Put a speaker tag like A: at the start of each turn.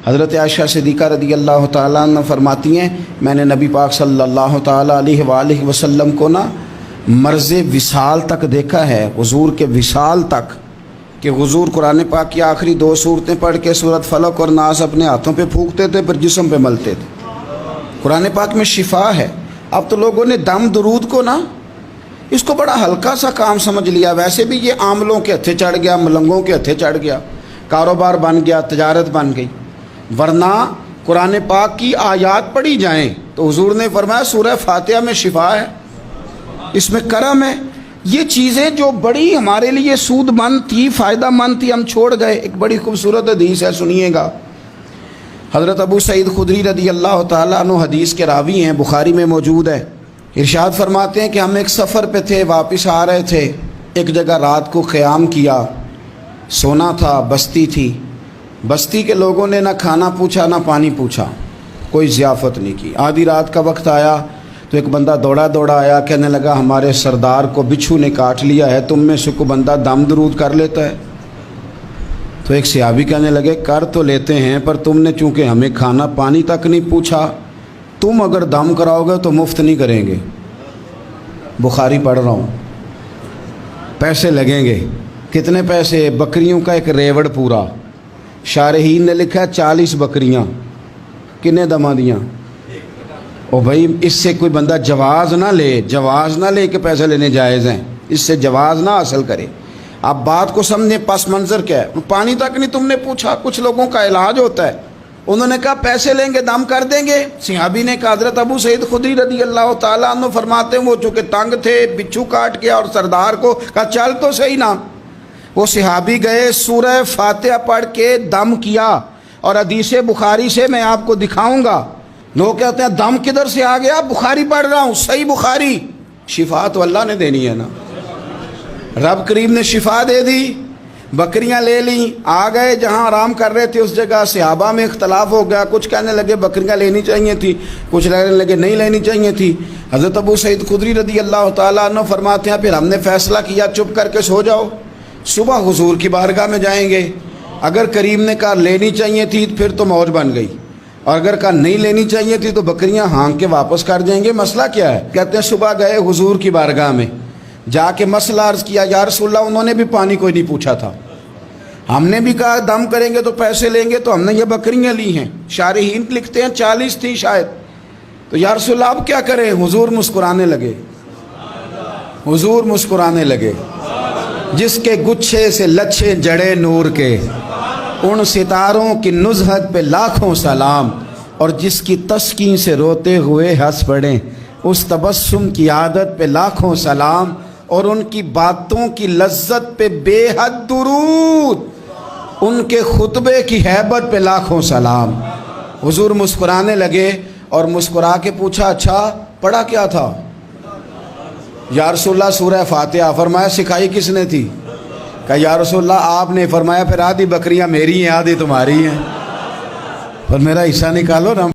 A: حضرت عائشہ صدیقہ رضی اللہ تعالیٰ عنہ فرماتی ہیں میں نے نبی پاک صلی اللہ تعالیٰ علیہ وآلہ وسلم کو نا مرض وصال تک دیکھا ہے، حضور کے وصال تک، کہ حضور قرآن پاک کی آخری 2 سورتیں پڑھ کے سورۃ فلق اور ناس اپنے ہاتھوں پہ پھونکتے تھے، پھر جسم پہ ملتے تھے۔ قرآن پاک میں شفا ہے۔ اب تو لوگوں نے دم درود کو نا اس کو بڑا ہلکا سا کام سمجھ لیا۔ ویسے بھی یہ عاملوں کے ہتھے چڑھ گیا، ملنگوں کے ہتھے چڑھ گیا، کاروبار بن گیا، تجارت بن گئی۔ ورنہ قرآن پاک کی آیات پڑھی جائیں تو حضور نے فرمایا سورہ فاتحہ میں شفا ہے، اس میں کرم ہے۔ یہ چیزیں جو بڑی ہمارے لیے سود مند تھی، فائدہ مند تھی، ہم چھوڑ گئے۔ ایک بڑی خوبصورت حدیث ہے، سنیے گا۔ حضرت ابو سعید خدری رضی اللہ تعالیٰ عنہ حدیث کے راوی ہیں، بخاری میں موجود ہے۔ ارشاد فرماتے ہیں کہ ہم ایک سفر پہ تھے، واپس آ رہے تھے، ایک جگہ رات کو قیام کیا، سونا تھا، بستی تھی۔ بستی کے لوگوں نے نہ کھانا پوچھا نہ پانی پوچھا، کوئی ضیافت نہیں کی۔ آدھی رات کا وقت آیا تو ایک بندہ دوڑا دوڑا آیا، کہنے لگا ہمارے سردار کو بچھو نے کاٹ لیا ہے، تم میں سے کوئی بندہ دم درود کر لیتا ہے؟ تو ایک صحابی کہنے لگے کر تو لیتے ہیں، پر تم نے چونکہ ہمیں کھانا پانی تک نہیں پوچھا، تم اگر دم کراؤ گے تو مفت نہیں کریں گے۔ بخاری پڑھ رہا ہوں، پیسے لگیں گے۔ کتنے پیسے؟ بکریوں کا ایک ریوڑ پورا۔ شارحین نے لکھا 40 بکریاں۔ کنے دما دیاں؟ او بھائی اس سے کوئی بندہ جواز نہ لے کہ پیسے لینے جائز ہیں، اس سے جواز نہ حاصل کرے۔ آپ بات کو سمجھیں، پس منظر کیا ہے؟ پانی تک نہیں تم نے پوچھا۔ کچھ لوگوں کا علاج ہوتا ہے، انہوں نے کہا پیسے لیں گے دم کر دیں گے۔ صحابی نے کہا حضرت ابو سعید خدری رضی اللہ تعالیٰ عنہ فرماتے ہیں وہ چونکہ تنگ تھے، بچھو کاٹ گیا، اور سردار کو کہا چل تو صحیح نا۔ وہ صحابی گئے، سورہ فاتحہ پڑھ کے دم کیا، اور حدیث بخاری سے میں آپ کو دکھاؤں گا۔ لوگ کہتے ہیں دم کدھر سے آ گیا؟ بخاری پڑھ رہا ہوں، صحیح بخاری۔ شفا تو اللہ نے دینی ہے نا، رب کریم نے شفا دے دی۔ بکریاں لے لیں، آ گئے جہاں آرام کر رہے تھے اس جگہ۔ صحابہ میں اختلاف ہو گیا، کچھ کہنے لگے بکریاں لینی چاہیے تھی، کچھ کہنے لگے نہیں لینی چاہیے تھی۔ حضرت ابو سعید خدری رضی اللہ تعالیٰ عنہ فرماتے ہیں پھر ہم نے فیصلہ کیا چپ کر کے سو جاؤ، صبح حضور کی بارگاہ میں جائیں گے۔ اگر کریم نے کہا لینی چاہیے تھی پھر تو موج بن گئی، اور اگر کہا نہیں لینی چاہیے تھی تو بکریاں ہانک کے واپس کر جائیں گے۔ مسئلہ کیا ہے؟ کہتے ہیں صبح گئے حضور کی بارگاہ میں، جا کے مسئلہ عرض کیا، یا رسول اللہ انہوں نے بھی پانی کوئی نہیں پوچھا تھا، ہم نے بھی کہا دم کریں گے تو پیسے لیں گے، تو ہم نے یہ بکریاں لی ہیں۔ شارحین لکھتے ہیں 40 تھی شاید۔ تو یا رسول اللہ اب کیا کریں؟ حضور مسکرانے لگے، حضور مسکرانے لگے۔ جس کے گچھے سے لچھے جڑے نور کے، ان ستاروں کی نزہت پہ لاکھوں سلام، اور جس کی تسکین سے روتے ہوئے ہنس پڑیں، اس تبسم کی عادت پہ لاکھوں سلام، اور ان کی باتوں کی لذت پہ بے حد درود، ان کے خطبے کی ہیبت پہ لاکھوں سلام۔ حضور مسکرانے لگے، اور مسکرا کے پوچھا اچھا پڑھا کیا تھا؟ یا رسول اللہ سورہ فاتحہ۔ فرمایا سکھائی کس نے تھی؟ کہا یا رسول اللہ آپ نے۔ فرمایا پھر آدھی بکریاں میری ہیں آدھی تمہاری ہیں، پر میرا حصہ نکالو نا۔